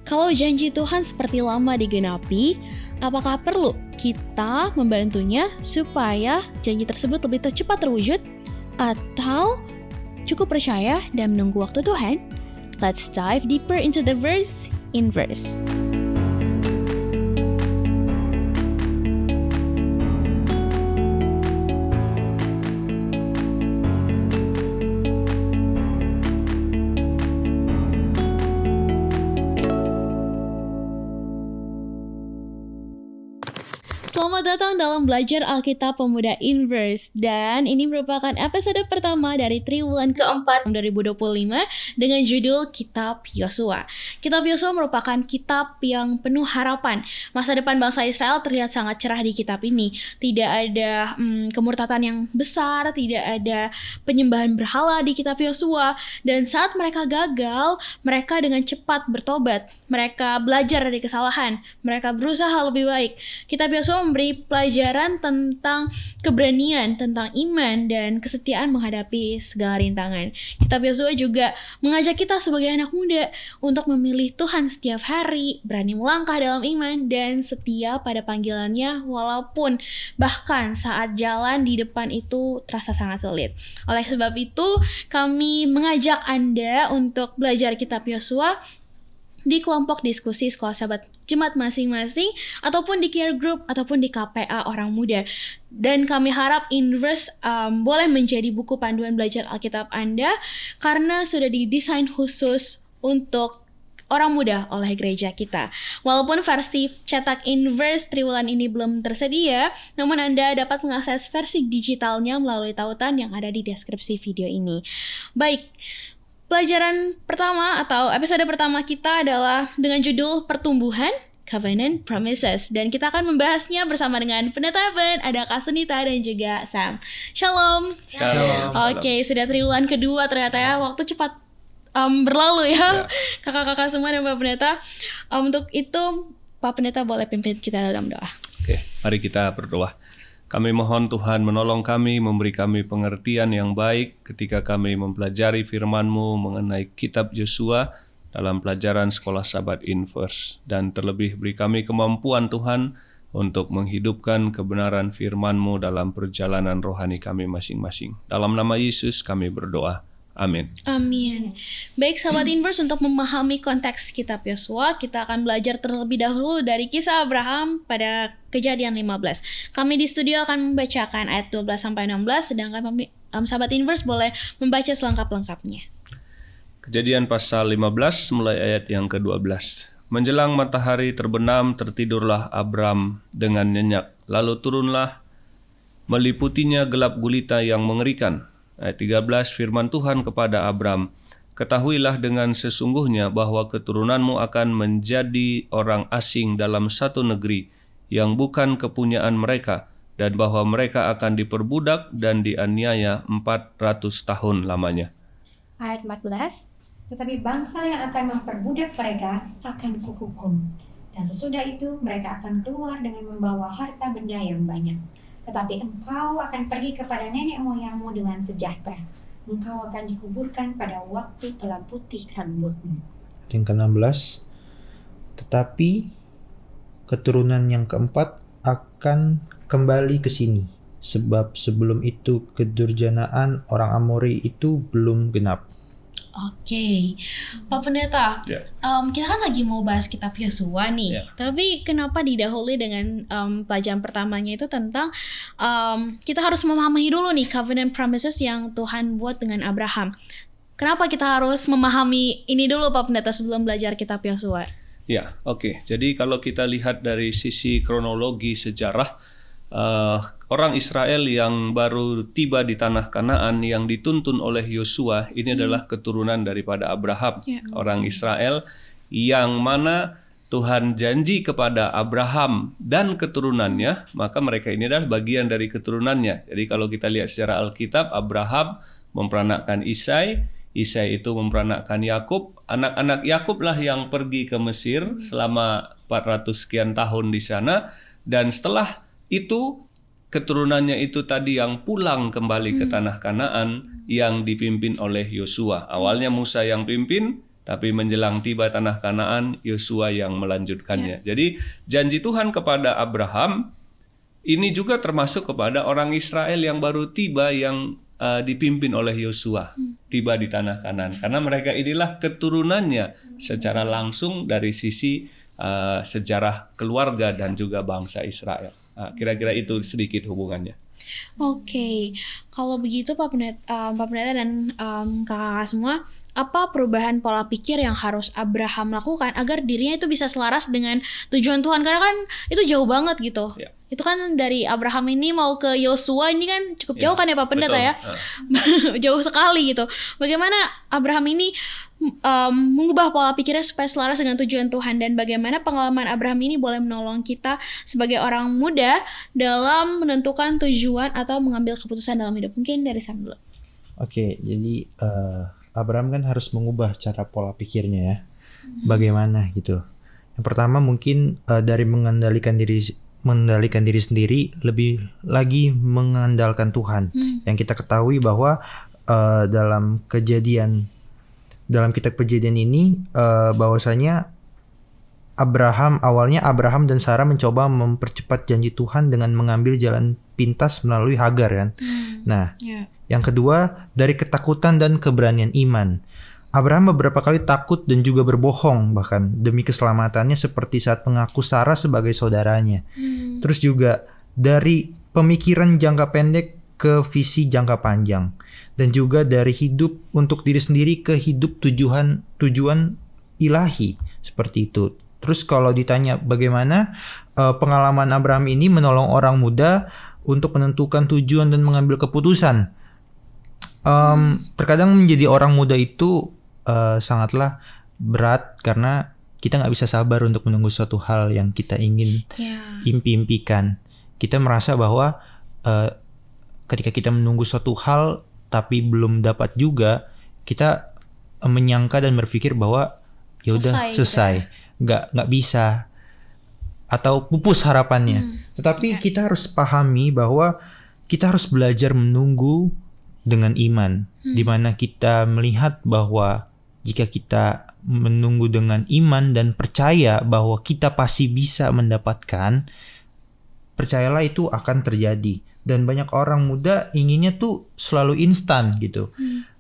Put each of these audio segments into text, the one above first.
Kalau janji Tuhan seperti lama digenapi, apakah perlu kita membantunya supaya janji tersebut lebih cepat terwujud? Atau cukup percaya dan menunggu waktu Tuhan? Let's dive deeper into the verse in verse. Selamat datang dalam Belajar Alkitab Pemuda Inverse. Dan ini merupakan episode pertama dari triwulan keempat 2025 dengan judul Kitab Yosua. Kitab Yosua merupakan kitab yang penuh harapan. Masa depan bangsa Israel terlihat sangat cerah di kitab ini. Tidak ada kemurtatan yang besar, tidak ada penyembahan berhala di kitab Yosua. Dan saat mereka gagal, mereka dengan cepat bertobat. Mereka belajar dari kesalahan. Mereka berusaha lebih baik. Kitab Yosua memberi pelajaran tentang keberanian, tentang iman, dan kesetiaan menghadapi segala rintangan. Kitab Yosua juga mengajak kita sebagai anak muda untuk memilih Tuhan setiap hari, berani melangkah dalam iman, dan setia pada panggilannya walaupun bahkan saat jalan di depan itu terasa sangat sulit. Oleh sebab itu, kami mengajak Anda untuk belajar Kitab Yosua di kelompok diskusi sekolah sahabat jemaat masing-masing, ataupun di care group, ataupun di KPA orang muda. Dan kami harap Inverse boleh menjadi buku panduan belajar Alkitab Anda, karena sudah didesain khusus untuk orang muda oleh gereja kita. Walaupun versi cetak Inverse triwulan ini belum tersedia, namun Anda dapat mengakses versi digitalnya melalui tautan yang ada di deskripsi video ini. Baik, pelajaran pertama atau episode pertama kita adalah dengan judul Pertumbuhan Covenant Promises, dan kita akan membahasnya bersama dengan Pendeta Ben, ada Kak Sunita dan juga Sam. Shalom. Shalom. Oke, sudah triwulan kedua ternyata ya, waktu cepat berlalu ya. Kakak-kakak semua dan Pak Pendeta. Untuk itu Pak Pendeta boleh pimpin kita dalam doa. Oke, mari kita berdoa. Kami mohon Tuhan menolong kami, memberi kami pengertian yang baik ketika kami mempelajari firman-Mu mengenai kitab Yosua dalam pelajaran sekolah sahabat Inverse. Dan terlebih beri kami kemampuan Tuhan untuk menghidupkan kebenaran firman-Mu dalam perjalanan rohani kami masing-masing. Dalam nama Yesus kami berdoa. Amin. Amin. Baik sahabat Inverse, untuk memahami konteks kitab Yosua, kita akan belajar terlebih dahulu dari kisah Abraham pada Kejadian 15. Kami di studio akan membacakan ayat 12-16, sedangkan sahabat Inverse boleh membaca selengkap-lengkapnya. Kejadian pasal 15 mulai ayat yang ke-12. Menjelang matahari terbenam, tertidurlah Abram dengan nyenyak. Lalu turunlah, meliputinya gelap gulita yang mengerikan. Ayat 13, firman Tuhan kepada Abram, ketahuilah dengan sesungguhnya bahwa keturunanmu akan menjadi orang asing dalam satu negeri yang bukan kepunyaan mereka, dan bahwa mereka akan diperbudak dan dianiaya 400 tahun lamanya. Ayat 14, tetapi bangsa yang akan memperbudak mereka akan kuhukum, dan sesudah itu mereka akan keluar dengan membawa harta benda yang banyak. Tetapi engkau akan pergi kepada nenek moyangmu dengan sejahtera. Engkau akan dikuburkan pada waktu telah putih rambutmu. Yang ke-16, tetapi keturunan yang keempat akan kembali ke sini, sebab sebelum itu kedurjanaan orang Amori itu belum genap. Oke, Pak Pendeta, kita kan lagi mau bahas kitab Yosua nih, tapi kenapa didahului dengan pelajaran pertamanya itu tentang kita harus memahami dulu nih covenant promises yang Tuhan buat dengan Abraham. Kenapa kita harus memahami ini dulu Pak Pendeta sebelum belajar kitab Yosua? Ya, oke. Jadi kalau kita lihat dari sisi kronologi sejarah, orang Israel yang baru tiba di tanah Kanaan yang dituntun oleh Yosua ini adalah keturunan daripada Abraham, orang Israel yang mana Tuhan janji kepada Abraham dan keturunannya, maka mereka ini adalah bagian dari keturunannya. Jadi kalau kita lihat secara Alkitab, Abraham memperanakkan Isai, Isai itu memperanakkan Yakub, anak-anak Yakub lah yang pergi ke Mesir selama 400 sekian tahun di sana, dan setelah itu keturunannya itu tadi yang pulang kembali ke tanah Kanaan yang dipimpin oleh Yosua. Awalnya Musa yang pimpin, Tapi menjelang tiba tanah Kanaan, Yosua yang melanjutkannya. Jadi janji Tuhan kepada Abraham ini juga termasuk kepada orang Israel yang baru tiba, yang dipimpin oleh Yosua tiba di tanah Kanaan. Karena mereka inilah keturunannya secara langsung dari sisi sejarah keluarga dan juga bangsa Israel. Kira-kira itu sedikit hubungannya. Oke, kalau begitu Pak Pendeta dan kakak semua, apa perubahan pola pikir yang harus Abraham lakukan agar dirinya itu bisa selaras dengan tujuan Tuhan? Karena kan itu jauh banget gitu. Ya. Itu kan dari Abraham ini mau ke Yosua ini kan cukup jauh kan ya Pak Pendeta betul. ya? Jauh sekali gitu. Bagaimana Abraham ini mengubah pola pikirnya supaya selaras dengan tujuan Tuhan, dan bagaimana pengalaman Abraham ini boleh menolong kita sebagai orang muda dalam menentukan tujuan atau mengambil keputusan dalam hidup? Mungkin dari Sam dulu. Oke, jadi Abraham kan harus mengubah cara pola pikirnya ya. Bagaimana gitu. Yang pertama mungkin dari mengendalikan diri sendiri, lebih lagi mengandalkan Tuhan. Yang kita ketahui bahwa dalam kitab Kejadian ini bahwasanya awalnya Abraham dan Sarah mencoba mempercepat janji Tuhan dengan mengambil jalan pintas melalui Hagar kan. Nah, yang kedua dari ketakutan dan keberanian iman. Abraham beberapa kali takut dan juga berbohong bahkan demi keselamatannya, seperti saat mengaku Sarah sebagai saudaranya. Terus juga dari pemikiran jangka pendek ke visi jangka panjang, dan juga dari hidup untuk diri sendiri ke hidup tujuan ilahi, seperti itu. Terus kalau ditanya bagaimana pengalaman Abraham ini menolong orang muda untuk menentukan tujuan dan mengambil keputusan. Terkadang menjadi orang muda itu sangatlah berat karena kita nggak bisa sabar untuk menunggu suatu hal yang kita ingin impikan. Kita merasa bahwa ketika kita menunggu suatu hal tapi belum dapat juga, kita menyangka dan berpikir bahwa ya udah selesai, nggak bisa, atau pupus harapannya. Tetapi kita harus pahami bahwa kita harus belajar menunggu dengan iman, di mana kita melihat bahwa jika kita menunggu dengan iman dan percaya bahwa kita pasti bisa mendapatkan, percayalah itu akan terjadi. Dan banyak orang muda inginnya tuh selalu instan gitu.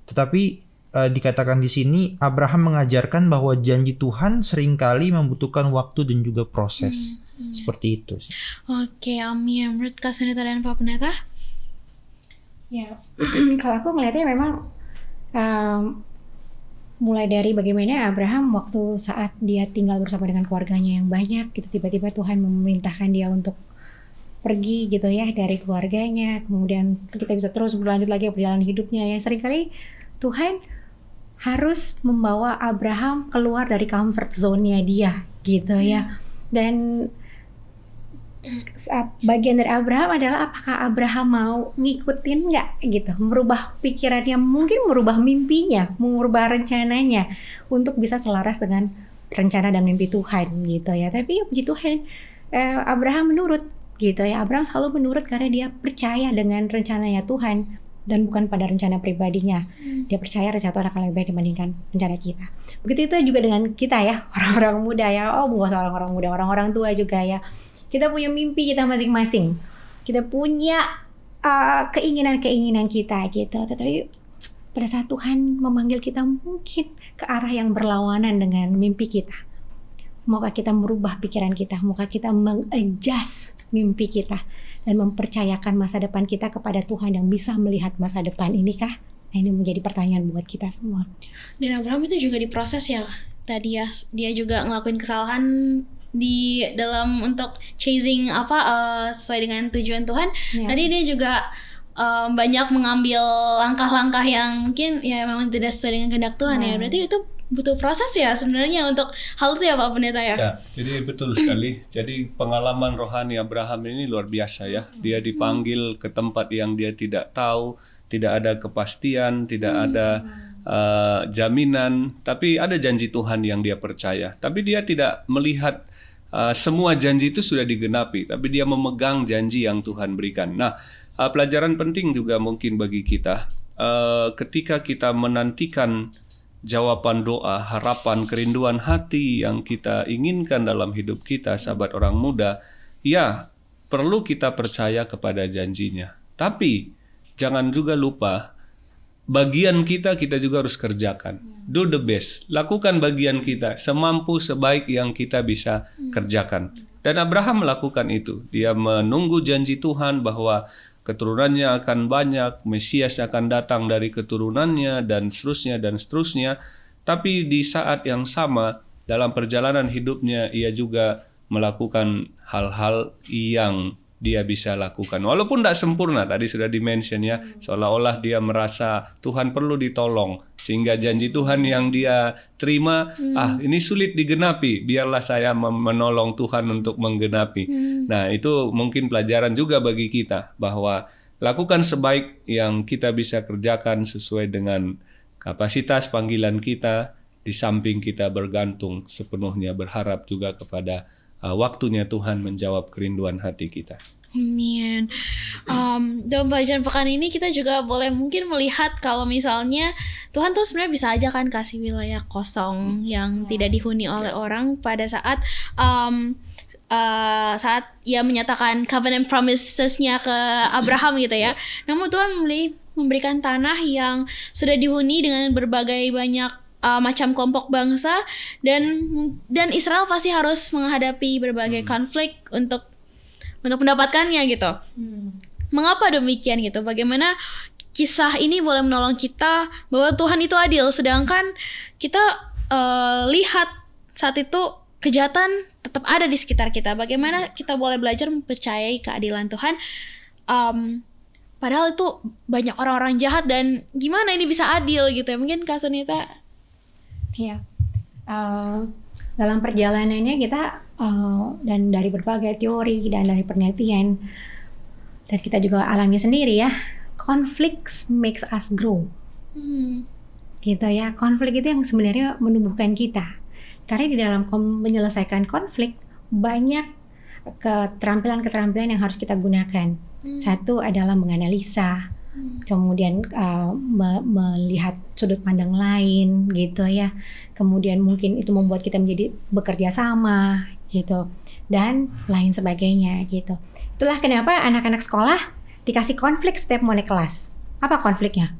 Tetapi dikatakan di sini Abraham mengajarkan bahwa janji Tuhan seringkali membutuhkan waktu dan juga proses. Seperti itu sih. Oke, amin. Menurut Kak Sunita dan Pak Pendeta? Ya, kalau aku ngelihatnya memang mulai dari bagaimana Abraham waktu saat dia tinggal bersama dengan keluarganya yang banyak gitu, tiba-tiba Tuhan memerintahkan dia untuk pergi gitu ya dari keluarganya, kemudian kita bisa terus berlanjut lagi perjalanan hidupnya ya. Seringkali Tuhan harus membawa Abraham keluar dari comfort zone-nya dia gitu ya. Dan bagian dari Abraham adalah apakah Abraham mau ngikutin nggak gitu, merubah pikirannya, mungkin merubah mimpinya, merubah rencananya untuk bisa selaras dengan rencana dan mimpi Tuhan gitu ya. Tapi puji Tuhan Abraham menurut gitu ya. Abraham selalu menurut karena dia percaya dengan rencananya Tuhan dan bukan pada rencana pribadinya. Dia percaya rencana Tuhan akan lebih baik dibandingkan rencana kita. Begitu itu juga dengan kita ya, orang-orang muda ya. Oh, bukan orang-orang muda, orang-orang tua juga ya. Kita punya mimpi kita masing-masing. Kita punya keinginan-keinginan kita gitu. Tetapi pada saat Tuhan memanggil kita mungkin ke arah yang berlawanan dengan mimpi kita, maukah kita merubah pikiran kita? Maukah kita mengadjust mimpi kita dan mempercayakan masa depan kita kepada Tuhan yang bisa melihat masa depan ini kah? Nah, ini menjadi pertanyaan buat kita semua. Dan Abraham itu juga diproses ya. Tadi ya, dia juga ngelakuin kesalahan di dalam untuk chasing sesuai dengan tujuan Tuhan. Tadi dia juga banyak mengambil langkah-langkah yang mungkin ya memang tidak sesuai dengan kehendak Tuhan ya. Berarti itu butuh proses ya sebenarnya untuk hal itu ya Pak Pendeta ya. Ya, jadi betul sekali. Jadi pengalaman rohani Abraham ini luar biasa ya. Dia dipanggil ke tempat yang dia tidak tahu, tidak ada kepastian, tidak ada jaminan, tapi ada janji Tuhan yang dia percaya. Tapi dia tidak melihat semua janji itu sudah digenapi, tapi dia memegang janji yang Tuhan berikan. Nah, pelajaran penting juga mungkin bagi kita ketika kita menantikan jawaban doa, harapan, kerinduan hati yang kita inginkan dalam hidup kita, sahabat orang muda, ya perlu kita percaya kepada janjinya. Tapi jangan juga lupa bagian kita juga harus kerjakan. Do the best. Lakukan bagian kita semampu sebaik yang kita bisa kerjakan. Dan Abraham melakukan itu. Dia menunggu janji Tuhan bahwa keturunannya akan banyak, Mesias akan datang dari keturunannya, dan seterusnya dan seterusnya. Tapi di saat yang sama, dalam perjalanan hidupnya, ia juga melakukan hal-hal yang dia bisa lakukan. Walaupun tidak sempurna, tadi sudah di-mention ya, seolah-olah dia merasa Tuhan perlu ditolong, sehingga janji Tuhan yang dia terima, ini sulit digenapi, biarlah saya menolong Tuhan untuk menggenapi. Nah, itu mungkin pelajaran juga bagi kita, bahwa lakukan sebaik yang kita bisa kerjakan sesuai dengan kapasitas panggilan kita, di samping kita bergantung sepenuhnya, berharap juga kepada waktunya Tuhan menjawab kerinduan hati kita. Amin. Dalam pelajaran pekan ini kita juga boleh mungkin melihat kalau misalnya Tuhan tuh sebenarnya bisa aja kan kasih wilayah kosong yang tidak dihuni oleh orang pada saat saat ia menyatakan covenant promises-nya ke Abraham gitu ya. Namun Tuhan memberikan tanah yang sudah dihuni dengan berbagai banyak macam kelompok bangsa, dan Israel pasti harus menghadapi berbagai konflik untuk mendapatkannya gitu. Mengapa demikian gitu? Bagaimana kisah ini boleh menolong kita bahwa Tuhan itu adil, sedangkan kita lihat saat itu kejahatan tetap ada di sekitar kita. Bagaimana kita boleh belajar mempercayai keadilan Tuhan, padahal itu banyak orang-orang jahat, dan gimana ini bisa adil gitu ya? Mungkin Kak Sunita. Ya, dalam perjalanannya kita dan dari berbagai teori dan dari penelitian, dan kita juga alami sendiri ya, konflik makes us grow. Gitu ya, konflik itu yang sebenarnya menumbuhkan kita. Karena di dalam menyelesaikan konflik banyak keterampilan-keterampilan yang harus kita gunakan. Satu adalah menganalisa, kemudian melihat sudut pandang lain gitu ya, kemudian mungkin itu membuat kita menjadi bekerja sama gitu, dan lain sebagainya gitu. Itulah kenapa anak-anak sekolah dikasih konflik setiap mau naik kelas. Apa konfliknya?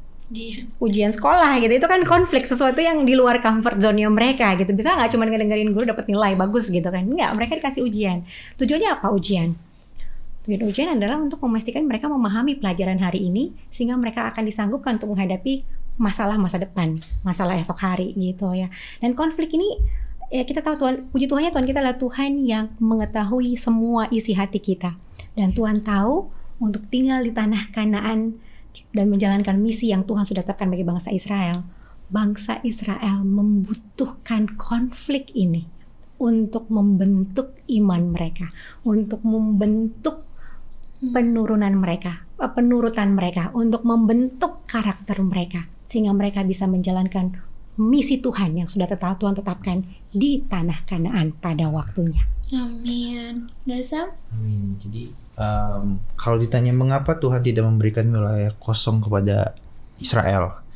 Ujian sekolah gitu. Itu kan konflik, sesuatu yang di luar comfort zone-nya mereka gitu. Bisa nggak cuma ngedengerin guru dapat nilai bagus gitu kan? Enggak, mereka dikasih ujian. Tujuannya apa ujian? Ujian adalah untuk memastikan mereka memahami pelajaran hari ini, sehingga mereka akan disanggupkan untuk menghadapi masalah masa depan, masalah esok hari gitu ya. Dan konflik ini ya kita tahu Tuhan, puji Tuhannya Tuhan kita adalah Tuhan yang mengetahui semua isi hati kita. Dan Tuhan tahu untuk tinggal di tanah Kanaan dan menjalankan misi yang Tuhan sudah tetapkan bagi bangsa Israel. Bangsa Israel membutuhkan konflik ini untuk membentuk iman mereka, untuk membentuk penurutan mereka, untuk membentuk karakter mereka, sehingga mereka bisa menjalankan misi Tuhan yang sudah Tuhan tetapkan di tanah Kanaan pada waktunya. Amin. Dasam? Amin. Jadi kalau ditanya mengapa Tuhan tidak memberikan wilayah kosong kepada Israel,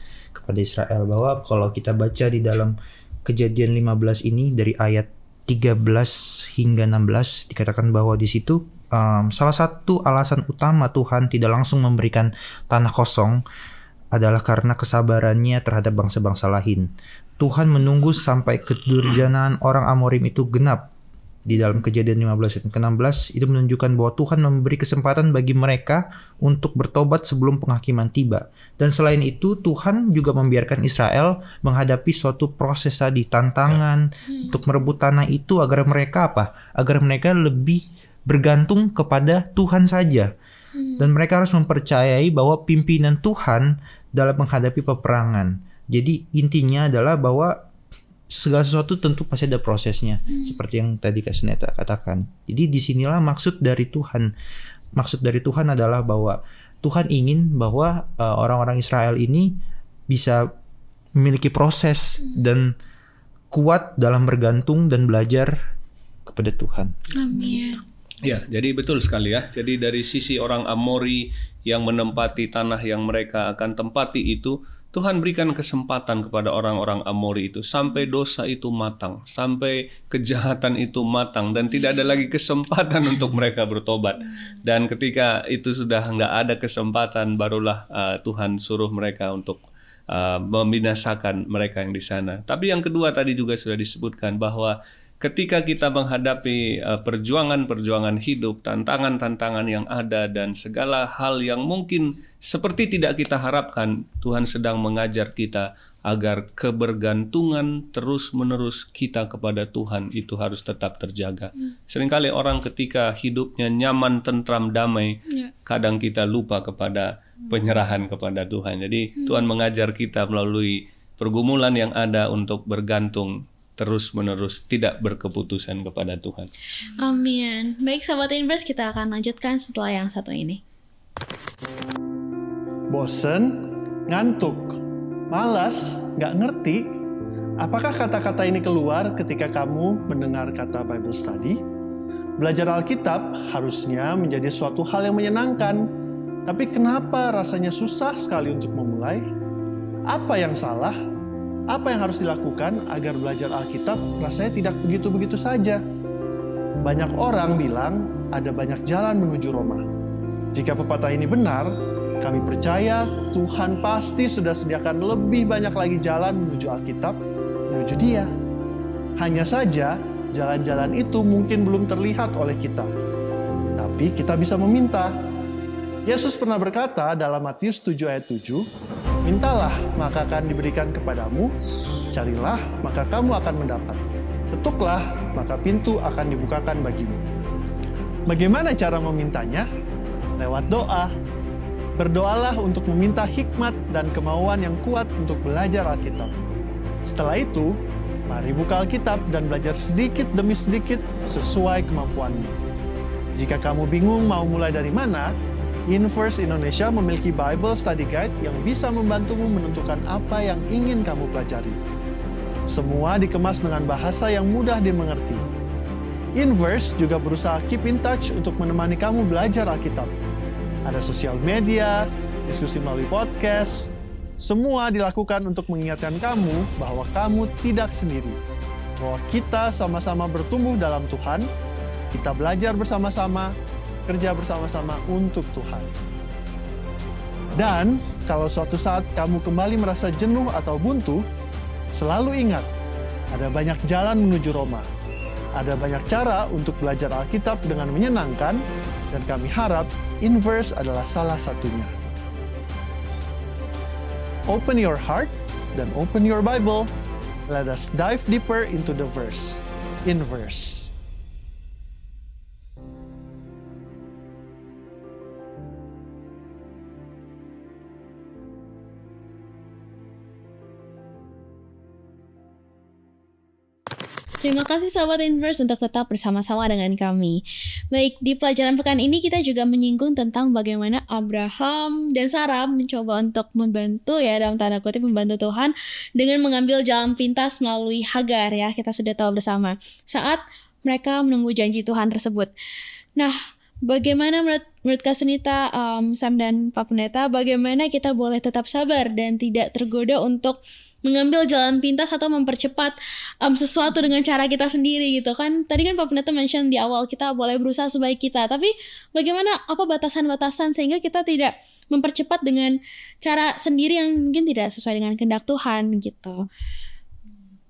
bahwa kalau kita baca di dalam Kejadian 15 ini dari ayat 13 hingga 16 dikatakan bahwa di situ salah satu alasan utama Tuhan tidak langsung memberikan tanah kosong adalah karena kesabarannya terhadap bangsa-bangsa lain. Tuhan menunggu sampai kedurjanaan orang Amorim itu genap. Di dalam Kejadian 15 ayat ke-16 itu menunjukkan bahwa Tuhan memberi kesempatan bagi mereka untuk bertobat sebelum penghakiman tiba. Dan selain itu Tuhan juga membiarkan Israel menghadapi suatu proses tadi, tantangan untuk merebut tanah itu agar mereka agar mereka lebih bergantung kepada Tuhan saja. Dan mereka harus mempercayai bahwa pimpinan Tuhan dalam menghadapi peperangan. Jadi intinya adalah bahwa segala sesuatu tentu pasti ada prosesnya, seperti yang tadi Kak Sunita katakan. Jadi disinilah maksud dari Tuhan. Maksud dari Tuhan adalah bahwa Tuhan ingin bahwa orang-orang Israel ini bisa memiliki proses dan kuat dalam bergantung dan belajar kepada Tuhan. Amin. Ya, jadi betul sekali ya. Jadi dari sisi orang Amori yang menempati tanah yang mereka akan tempati itu, Tuhan berikan kesempatan kepada orang-orang Amori itu sampai dosa itu matang, sampai kejahatan itu matang, dan tidak ada lagi kesempatan untuk mereka bertobat. Dan ketika itu sudah nggak ada kesempatan, barulah Tuhan suruh mereka untuk membinasakan mereka yang di sana. Tapi yang kedua tadi juga sudah disebutkan bahwa ketika kita menghadapi perjuangan-perjuangan hidup, tantangan-tantangan yang ada, dan segala hal yang mungkin seperti tidak kita harapkan, Tuhan sedang mengajar kita agar kebergantungan terus-menerus kita kepada Tuhan itu harus tetap terjaga. Seringkali orang ketika hidupnya nyaman, tentram, damai, kadang kita lupa kepada penyerahan kepada Tuhan. Jadi Tuhan mengajar kita melalui pergumulan yang ada untuk bergantung terus-menerus, tidak berkeputusan kepada Tuhan. Amin. Baik Sahabat Inverse, kita akan lanjutkan setelah yang satu ini. Bosen, ngantuk, malas, nggak ngerti. Apakah kata-kata ini keluar ketika kamu mendengar kata Bible Study? Belajar Alkitab harusnya menjadi suatu hal yang menyenangkan. Tapi kenapa rasanya susah sekali untuk memulai? Apa yang salah? Apa yang harus dilakukan agar belajar Alkitab rasanya tidak begitu-begitu saja? Banyak orang bilang ada banyak jalan menuju Roma. Jika pepatah ini benar, kami percaya Tuhan pasti sudah sediakan lebih banyak lagi jalan menuju Alkitab, menuju Dia. Hanya saja, jalan-jalan itu mungkin belum terlihat oleh kita. Tapi kita bisa meminta. Yesus pernah berkata dalam Matius 7 ayat 7, "Mintalah, maka akan diberikan kepadamu. Carilah, maka kamu akan mendapat. Ketuklah, maka pintu akan dibukakan bagimu." Bagaimana cara memintanya? Lewat doa. Berdoalah untuk meminta hikmat dan kemauan yang kuat untuk belajar Alkitab. Setelah itu, mari buka Alkitab dan belajar sedikit demi sedikit sesuai kemampuanmu. Jika kamu bingung mau mulai dari mana, Inverse Indonesia memiliki Bible Study Guide yang bisa membantumu menentukan apa yang ingin kamu pelajari. Semua dikemas dengan bahasa yang mudah dimengerti. Inverse juga berusaha keep in touch untuk menemani kamu belajar Alkitab. Ada sosial media, diskusi melalui podcast. Semua dilakukan untuk mengingatkan kamu bahwa kamu tidak sendiri. Bahwa kita sama-sama bertumbuh dalam Tuhan, kita belajar bersama-sama, kerja bersama-sama untuk Tuhan. Dan kalau suatu saat kamu kembali merasa jenuh atau buntu, selalu ingat, ada banyak jalan menuju Roma. Ada banyak cara untuk belajar Alkitab dengan menyenangkan, dan kami harap Inverse adalah salah satunya. Open your heart dan open your Bible. Let us dive deeper into the verse. Inverse. Terima kasih Sahabat Inverse untuk tetap bersama-sama dengan kami. Baik, di pelajaran pekan ini kita juga menyinggung tentang bagaimana Abraham dan Sarah mencoba untuk membantu ya, dalam tanda kutip membantu Tuhan dengan mengambil jalan pintas melalui Hagar ya. Kita sudah tahu bersama saat mereka menunggu janji Tuhan tersebut. Nah, bagaimana menurut Kak Sunita, Sam dan Pak Pendeta, bagaimana kita boleh tetap sabar dan tidak tergoda untuk mengambil jalan pintas atau mempercepat sesuatu dengan cara kita sendiri gitu kan. Tadi kan Pak Pendeta mention di awal kita boleh berusaha sebaik kita, tapi bagaimana apa batasan-batasan sehingga kita tidak mempercepat dengan cara sendiri yang mungkin tidak sesuai dengan kehendak Tuhan gitu.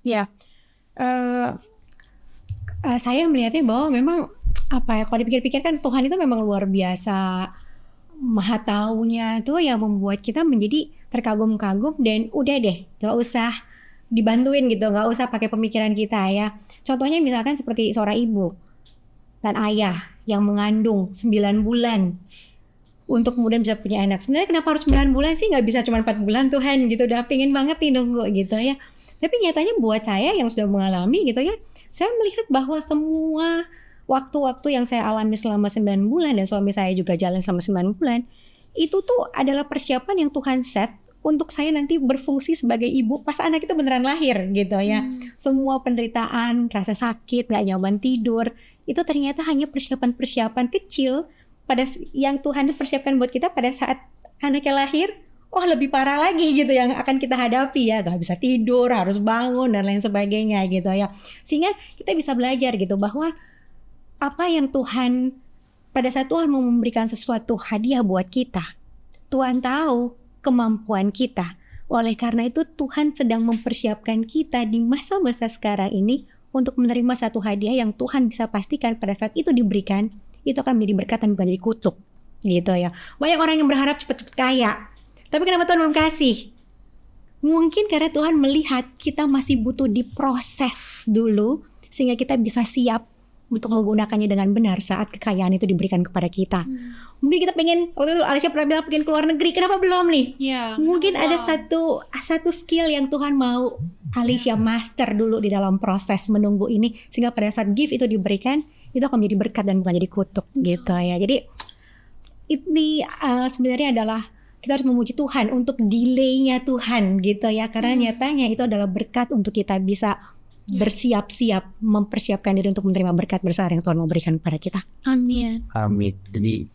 Ya, saya melihatnya bahwa memang kalau dipikir-pikir kan Tuhan itu memang luar biasa, maha taunya tuh yang membuat kita menjadi terkagum-kagum, dan udah deh gak usah dibantuin gitu, gak usah pakai pemikiran kita ya. Contohnya misalkan seperti seorang ibu dan ayah yang mengandung 9 bulan untuk kemudian bisa punya anak. Sebenarnya kenapa harus 9 bulan sih, gak bisa cuma 4 bulan Tuhan gitu, udah pengen banget nih nunggu gitu ya. Tapi nyatanya buat saya yang sudah mengalami gitu ya, saya melihat bahwa semua waktu-waktu yang saya alami selama 9 bulan dan suami saya juga jalan selama 9 bulan, itu tuh adalah persiapan yang Tuhan set untuk saya nanti berfungsi sebagai ibu pas anak itu beneran lahir gitu ya. Semua penderitaan, rasa sakit, gak nyaman tidur, itu ternyata hanya persiapan-persiapan kecil pada yang Tuhan persiapkan buat kita pada saat anaknya lahir lebih parah lagi gitu yang akan kita hadapi ya, gak bisa tidur, harus bangun dan lain sebagainya gitu ya. Sehingga kita bisa belajar gitu bahwa apa yang Tuhan, pada saat Tuhan mau memberikan sesuatu hadiah buat kita, Tuhan tahu kemampuan kita. Oleh karena itu Tuhan sedang mempersiapkan kita di masa-masa sekarang ini untuk menerima satu hadiah yang Tuhan bisa pastikan pada saat itu diberikan, itu akan menjadi berkat dan bukan jadi kutuk gitu ya. Banyak orang yang berharap cepet-cepet kaya, tapi kenapa Tuhan belum kasih? Mungkin karena Tuhan melihat kita masih butuh diproses dulu sehingga kita bisa siap untuk menggunakannya dengan benar saat kekayaan itu diberikan kepada kita. Mungkin kita pengen, waktu itu Alicia pernah bilang pengen keluar negeri, kenapa belum nih? Ya, Mungkin ada satu skill yang Tuhan mau Alicia master dulu di dalam proses menunggu ini, sehingga pada saat gift itu diberikan, itu akan menjadi berkat dan bukan jadi kutuk gitu ya. Jadi ini sebenarnya adalah kita harus memuji Tuhan untuk delay-nya Tuhan gitu ya, karena nyatanya itu adalah berkat untuk kita bisa bersiap-siap mempersiapkan diri untuk menerima berkat besar yang Tuhan mau berikan pada kita. Amin. Amin. Jadi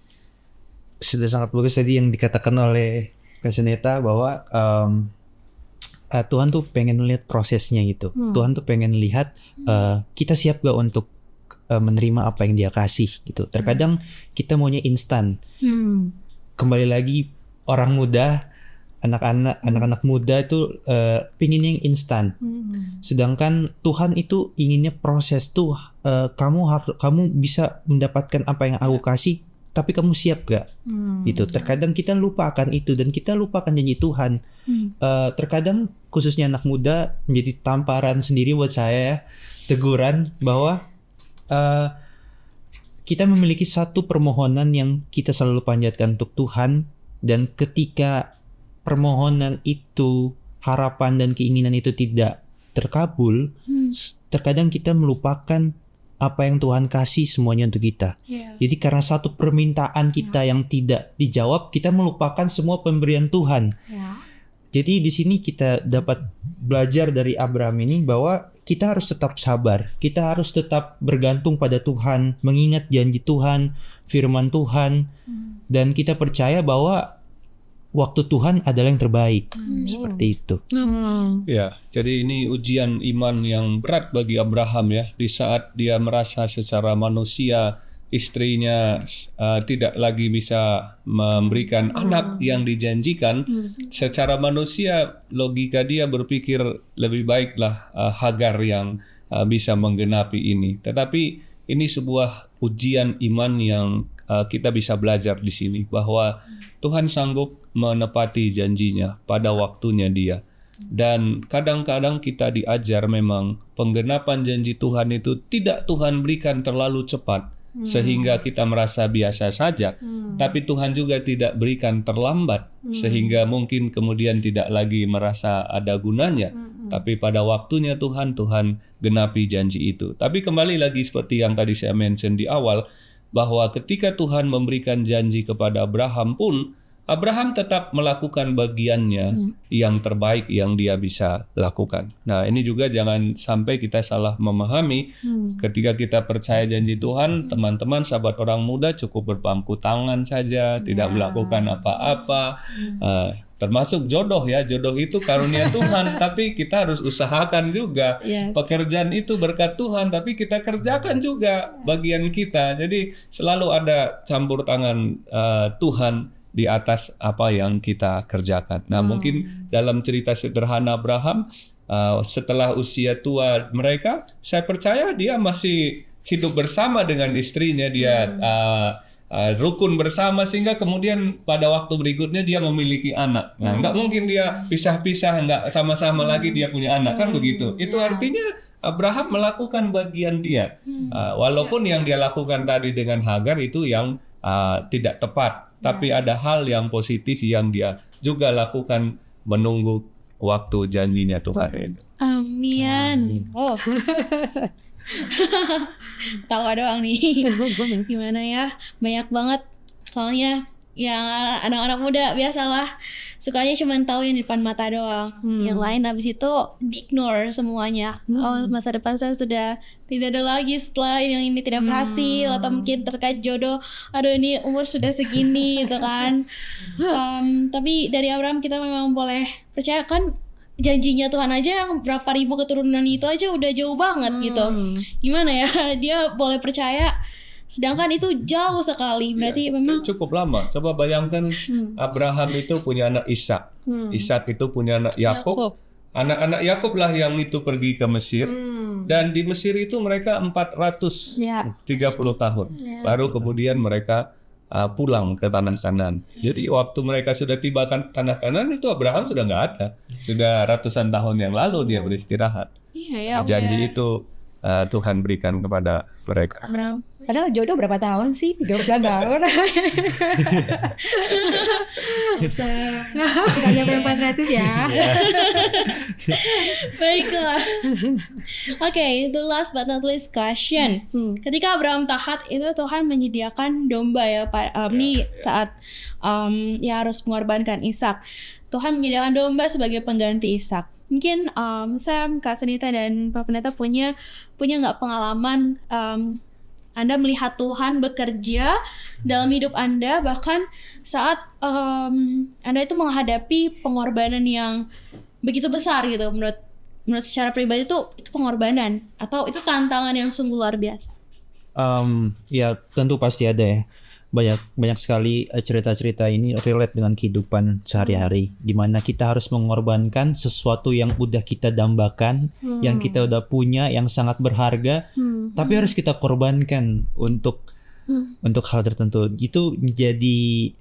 sudah sangat bagus tadi yang dikatakan oleh Kak Seneta bahwa Tuhan tuh pengen lihat prosesnya gitu. Tuhan tuh pengen lihat kita siap gak untuk menerima apa yang Dia kasih gitu. Terkadang kita maunya instan. Kembali lagi orang muda, anak-anak muda itu pinginnya yang instan. Sedangkan Tuhan itu inginnya proses tuh. Kamu bisa mendapatkan apa yang aku kasih, tapi kamu siap gak? Gitu. Terkadang kita lupa akan itu dan kita lupakan janji Tuhan. Terkadang khususnya anak muda menjadi tamparan sendiri buat saya ya, teguran bahwa kita memiliki satu permohonan yang kita selalu panjatkan untuk Tuhan, dan ketika permohonan itu, harapan dan keinginan itu tidak terkabul, terkadang kita melupakan apa yang Tuhan kasih semuanya untuk kita. Jadi karena satu permintaan kita yang tidak dijawab, kita melupakan semua pemberian Tuhan. Jadi di sini kita dapat belajar dari Abraham ini bahwa kita harus tetap sabar, kita harus tetap bergantung pada Tuhan, mengingat janji Tuhan, firman Tuhan, dan kita percaya bahwa waktu Tuhan adalah yang terbaik. Seperti itu. Ya, jadi ini ujian iman yang berat bagi Abraham ya. Di saat dia merasa secara manusia istrinya tidak lagi bisa memberikan anak yang dijanjikan, secara manusia logika dia berpikir lebih baiklah Hagar yang bisa menggenapi ini. Tetapi ini sebuah ujian iman yang kita bisa belajar di sini bahwa Tuhan sanggup menepati janjinya pada waktunya Dia. Dan kadang-kadang kita diajar memang penggenapan janji Tuhan itu tidak Tuhan berikan terlalu cepat sehingga kita merasa biasa saja. Tapi Tuhan juga tidak berikan terlambat sehingga mungkin kemudian tidak lagi merasa ada gunanya. Tapi pada waktunya Tuhan genapi janji itu. Tapi kembali lagi seperti yang tadi saya mention di awal, bahwa ketika Tuhan memberikan janji kepada Abraham pun, Abraham tetap melakukan bagiannya yang terbaik yang dia bisa lakukan. Nah, ini juga jangan sampai kita salah memahami. Ketika kita percaya janji Tuhan, teman-teman, sahabat orang muda cukup berpangku tangan saja, tidak melakukan apa-apa. Termasuk jodoh ya, jodoh itu karunia Tuhan, tapi kita harus usahakan juga. Pekerjaan itu berkat Tuhan, tapi kita kerjakan juga bagian kita. Jadi selalu ada campur tangan Tuhan di atas apa yang kita kerjakan. Nah, mungkin dalam cerita sederhana Abraham, setelah usia tua mereka, saya percaya dia masih hidup bersama dengan istrinya, dia rukun bersama sehingga kemudian pada waktu berikutnya dia memiliki anak. Nah, nggak mungkin dia pisah-pisah, nggak sama-sama lagi dia punya anak, kan begitu. Itu artinya Abraham melakukan bagian dia. Walaupun yang dia lakukan tadi dengan Hagar itu yang tidak tepat. Tapi ada hal yang positif yang dia juga lakukan menunggu waktu janjinya Tuhan. Amin. Oh. Tawa doang nih. Gimana ya? Banyak banget. Soalnya Ya anak-anak muda biasalah sukanya cuma tahu yang di depan mata doang. Yang lain habis itu di-ignore semuanya. Oh, masa depan saya sudah tidak ada lagi setelah yang ini tidak berhasil, atau mungkin terkait jodoh. Aduh, ini umur sudah segini gitu kan. Tapi dari Abraham kita memang boleh percaya kan, janjinya Tuhan aja yang berapa ribu keturunan itu aja udah jauh banget gitu. Gimana ya? Dia boleh percaya, sedangkan itu jauh sekali. Berarti memang cukup lama. Coba bayangkan Abraham itu punya anak Ishak. Ishak itu punya anak Yakub. Anak-anak Yakub lah yang itu pergi ke Mesir. Dan di Mesir itu mereka 430 tahun. Baru kemudian mereka pulang ke tanah Kanaan. Jadi waktu mereka sudah tiba kan tanah Kanaan, itu Abraham sudah nggak ada. Sudah ratusan tahun yang lalu dia beristirahat. Janji itu Tuhan berikan kepada mereka. Padahal jodoh berapa tahun sih? 30 tahun. Bisa kita nyampe 400 ya. baiklah. Oke, the last but not least question. Ketika Abraham taat itu Tuhan menyediakan domba ya Pak. Ini saat ya harus mengorbankan Ishak. Tuhan menyediakan domba sebagai pengganti Ishak. Mungkin Sam, Kak Senita dan Pak Pendeta punya nggak pengalaman Anda melihat Tuhan bekerja dalam hidup Anda, bahkan saat Anda itu menghadapi pengorbanan yang begitu besar gitu, menurut secara pribadi itu pengorbanan atau itu tantangan yang sungguh luar biasa? Ya tentu pasti ada ya. Banyak sekali cerita-cerita ini relate dengan kehidupan sehari-hari, di mana kita harus mengorbankan sesuatu yang udah kita dambakan, yang kita udah punya, yang sangat berharga, tapi harus kita korbankan untuk hal tertentu. Itu menjadi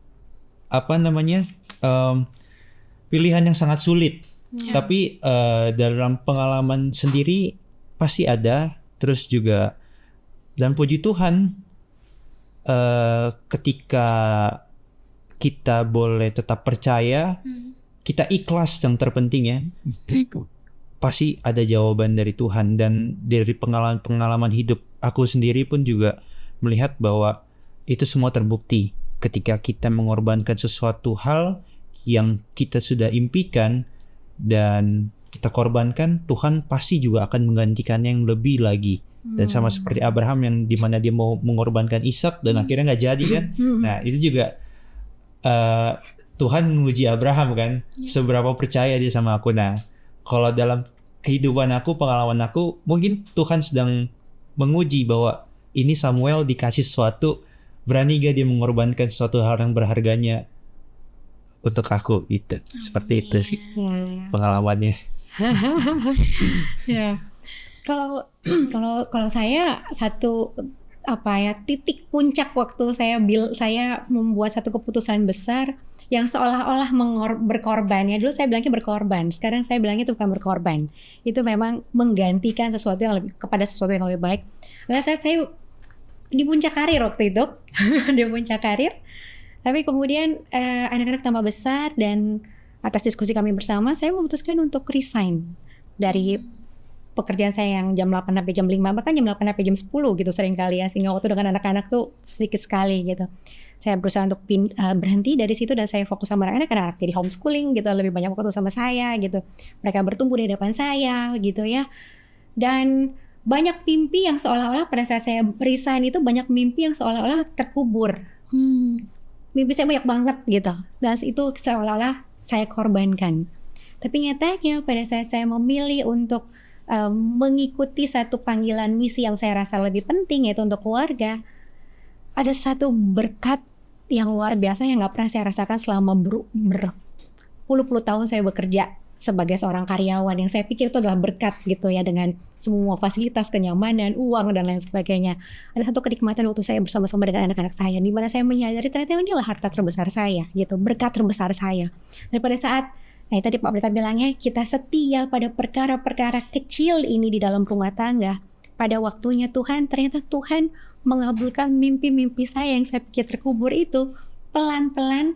pilihan yang sangat sulit. Tapi dalam pengalaman sendiri pasti ada. Terus juga dan puji Tuhan, ketika kita boleh tetap percaya, kita ikhlas yang terpenting ya, pasti ada jawaban dari Tuhan. Dan dari pengalaman hidup aku sendiri pun juga melihat bahwa itu semua terbukti ketika kita mengorbankan sesuatu hal yang kita sudah impikan dan kita korbankan, Tuhan pasti juga akan menggantikannya yang lebih lagi. Dan sama seperti Abraham yang dimana dia mau mengorbankan Ishak dan akhirnya nggak jadi kan. Nah itu juga Tuhan menguji Abraham kan, seberapa percaya dia sama aku. Nah kalau dalam kehidupan aku, pengalaman aku, mungkin Tuhan sedang menguji bahwa ini Samuel dikasih sesuatu, berani gak dia mengorbankan sesuatu hal yang berharganya untuk aku. Itu seperti itu sih pengalamannya. Ya. Kalau saya satu titik puncak waktu saya membuat satu keputusan besar yang seolah-olah berkorban. Ya dulu saya bilangnya berkorban, sekarang saya bilangnya itu bukan berkorban. Itu memang menggantikan sesuatu yang lebih kepada sesuatu yang lebih baik. Pada saat saya di puncak karir waktu itu, di puncak karir. Tapi kemudian anak-anak tambah besar dan atas diskusi kami bersama, saya memutuskan untuk resign dari pekerjaan saya yang jam 8 sampai jam 5, bahkan jam 8 sampai jam 10 gitu seringkali ya, sehingga waktu dengan anak-anak tuh sedikit sekali gitu. Saya berusaha untuk berhenti dari situ dan saya fokus sama anak-anak karena jadi homeschooling gitu, lebih banyak waktu sama saya gitu. Mereka bertumbuh di depan saya gitu ya. Dan banyak mimpi yang seolah-olah pada saat saya resign itu, banyak mimpi yang seolah-olah terkubur. Mimpi saya banyak banget gitu. Dan itu seolah-olah saya korbankan. Tapi nyatanya pada saat saya memilih untuk mengikuti satu panggilan misi yang saya rasa lebih penting, yaitu untuk keluarga, ada satu berkat yang luar biasa yang gak pernah saya rasakan selama berpuluh-puluh tahun saya bekerja sebagai seorang karyawan, yang saya pikir itu adalah berkat gitu ya, dengan semua fasilitas, kenyamanan, uang dan lain sebagainya. Ada satu kenikmatan waktu saya bersama-sama dengan anak-anak saya, di mana saya menyadari ternyata ini adalah harta terbesar saya gitu, berkat terbesar saya. Dan pada saat tadi Pak Pendeta bilangnya, kita setia pada perkara-perkara kecil ini di dalam rumah tangga. Pada waktunya ternyata Tuhan mengabulkan mimpi-mimpi saya yang saya pikir terkubur itu. Pelan-pelan,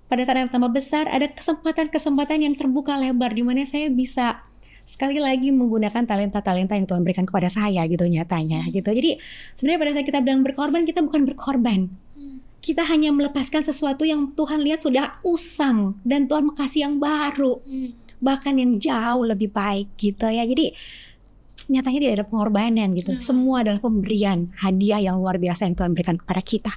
pada saat yang tambah besar, ada kesempatan-kesempatan yang terbuka lebar, di mana saya bisa sekali lagi menggunakan talenta-talenta yang Tuhan berikan kepada saya gitu nyatanya gitu. Jadi sebenarnya pada saat kita bilang berkorban, kita bukan berkorban. kita hanya melepaskan sesuatu yang Tuhan lihat sudah usang dan Tuhan kasih yang baru, bahkan yang jauh lebih baik gitu ya. Jadi nyatanya tidak ada pengorbanan gitu. Semua adalah pemberian hadiah yang luar biasa yang Tuhan berikan kepada kita.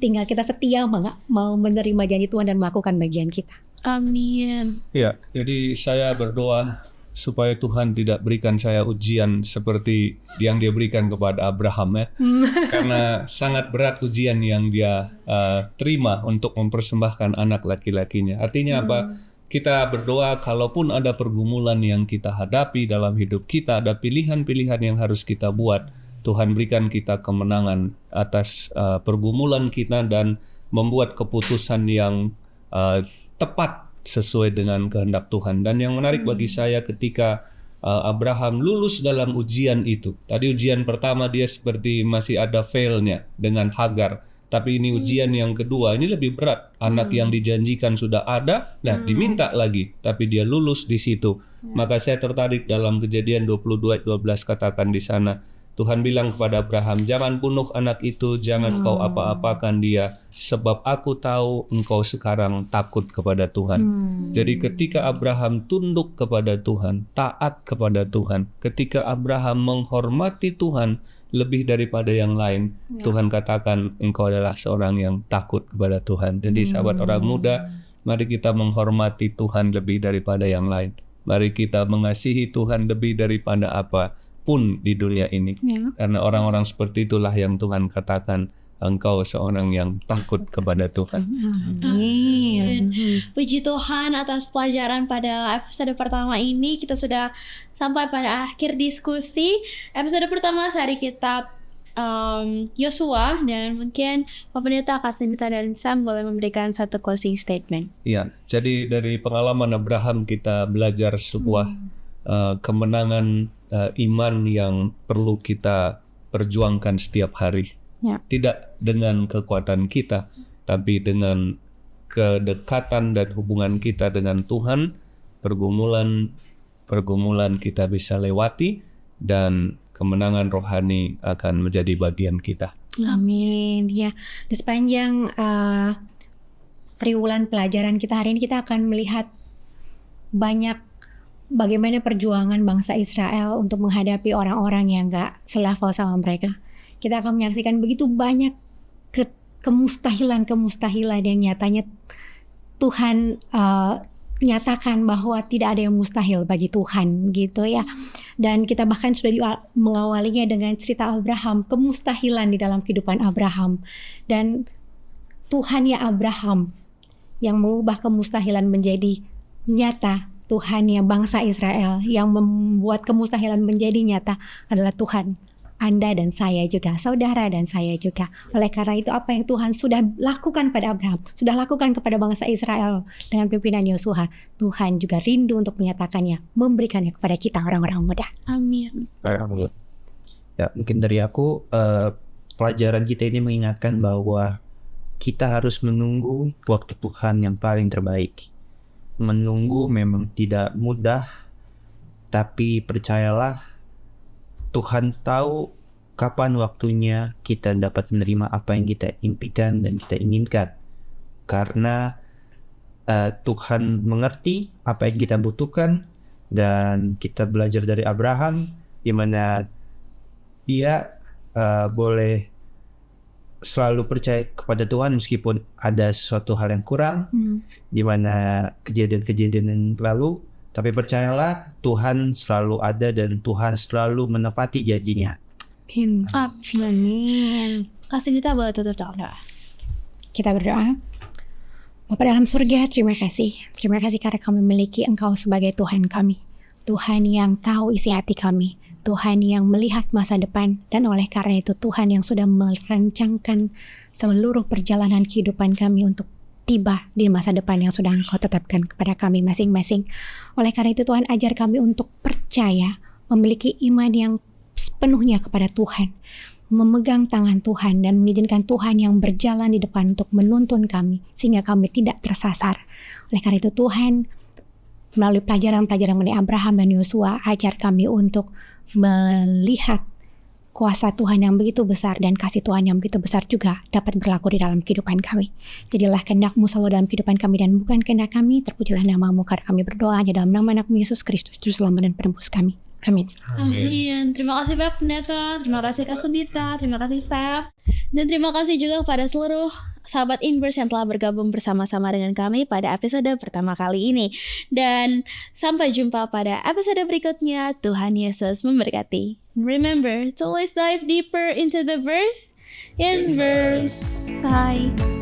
Tinggal kita setia mau menerima janji Tuhan dan melakukan bagian kita. Amin. Ya, jadi saya berdoa supaya Tuhan tidak berikan saya ujian seperti yang dia berikan kepada Abraham ya. Karena sangat berat ujian yang dia terima untuk mempersembahkan anak laki-lakinya. Artinya apa? Kita berdoa kalaupun ada pergumulan yang kita hadapi dalam hidup kita, ada pilihan-pilihan yang harus kita buat, Tuhan berikan kita kemenangan atas pergumulan kita dan membuat keputusan yang tepat sesuai dengan kehendak Tuhan. Dan yang menarik bagi saya ketika Abraham lulus dalam ujian itu. Tadi ujian pertama dia seperti masih ada failnya dengan Hagar. Tapi ini ujian yang kedua, ini lebih berat. Anak yang dijanjikan sudah ada, nah diminta lagi. Tapi dia lulus di situ. Maka saya tertarik dalam Kejadian 22:12 katakan di sana. Tuhan bilang kepada Abraham, jangan bunuh anak itu, jangan kau apa-apakan dia, sebab aku tahu engkau sekarang takut kepada Tuhan. Jadi ketika Abraham tunduk kepada Tuhan, taat kepada Tuhan, ketika Abraham menghormati Tuhan lebih daripada yang lain, Tuhan katakan engkau adalah seorang yang takut kepada Tuhan. Jadi sahabat orang muda, mari kita menghormati Tuhan lebih daripada yang lain. Mari kita mengasihi Tuhan lebih daripada apa pun di dunia ini. Karena orang-orang seperti itulah yang Tuhan katakan engkau seorang yang takut kepada Tuhan. Amin. Puji Tuhan atas pelajaran pada episode pertama ini. Kita sudah sampai pada akhir diskusi episode pertama seri kitab Yosua, dan mungkin Pak Pendeta, Kasinita dan Sam boleh memberikan satu closing statement. Iya, jadi dari pengalaman Abraham kita belajar sebuah kemenangan iman yang perlu kita perjuangkan setiap hari. Tidak dengan kekuatan kita, tapi dengan kedekatan dan hubungan kita dengan Tuhan, pergumulan kita bisa lewati dan kemenangan rohani akan menjadi bagian kita. Amin. Ya, di sepanjang triwulan pelajaran kita hari ini kita akan melihat banyak bagaimana perjuangan bangsa Israel untuk menghadapi orang-orang yang gak selevel sama mereka. Kita akan menyaksikan begitu banyak kemustahilan yang nyatanya Tuhan nyatakan bahwa tidak ada yang mustahil bagi Tuhan gitu ya. Dan kita bahkan sudah mengawalinya dengan cerita Abraham, kemustahilan di dalam kehidupan Abraham. Dan Tuhan ya Abraham yang mengubah kemustahilan menjadi nyata. Tuhan ya bangsa Israel yang membuat kemustahilan menjadi nyata adalah Tuhan. Anda dan saya juga, saudara dan saya juga. Oleh karena itu apa yang Tuhan sudah lakukan pada Abraham, sudah lakukan kepada bangsa Israel dengan pimpinan Yosua, Tuhan juga rindu untuk menyatakannya, memberikannya kepada kita orang-orang muda. Amin. Ya, mungkin dari aku pelajaran kita ini mengingatkan bahwa kita harus menunggu waktu Tuhan yang paling terbaik. Menunggu memang tidak mudah, tapi percayalah Tuhan tahu kapan waktunya kita dapat menerima apa yang kita impikan dan kita inginkan. Karena Tuhan mengerti apa yang kita butuhkan, dan kita belajar dari Abraham di mana dia boleh selalu percaya kepada Tuhan meskipun ada sesuatu hal yang kurang di mana kejadian-kejadian yang lalu, tapi percayalah Tuhan selalu ada dan Tuhan selalu menepati janjinya. Amin. Kasinita boleh tutup doa. Kita berdoa. Bapa dalam surga, terima kasih. Terima kasih karena kami memiliki Engkau sebagai Tuhan kami. Tuhan yang tahu isi hati kami. Tuhan yang melihat masa depan, dan oleh karena itu Tuhan yang sudah merancangkan seluruh perjalanan kehidupan kami untuk tiba di masa depan yang sudah Engkau tetapkan kepada kami masing-masing. Oleh karena itu Tuhan, ajar kami untuk percaya, memiliki iman yang sepenuhnya kepada Tuhan, memegang tangan Tuhan dan mengizinkan Tuhan yang berjalan di depan untuk menuntun kami sehingga kami tidak tersasar. Oleh karena itu Tuhan, melalui pelajaran-pelajaran mengenai Abraham dan Yosua, ajar kami untuk melihat kuasa Tuhan yang begitu besar dan kasih Tuhan yang begitu besar juga dapat berlaku di dalam kehidupan kami. Jadilah kehendak-Mu selalu dalam kehidupan kami dan bukan kehendak kami. Terpujilah nama-Mu karena kami berdoa hanya dalam nama anak-Mu Yesus Kristus, Juru Selamat dan Penebus kami. Amin. Amin. Terima kasih Pak Pendeta, terima kasih Kak Sendita, terima kasih staff, dan terima kasih juga kepada seluruh sahabat Inverse yang telah bergabung bersama-sama dengan kami pada episode pertama kali ini. Dan sampai jumpa pada episode berikutnya. Tuhan Yesus memberkati. Remember to always dive deeper into the verse in verse. Bye.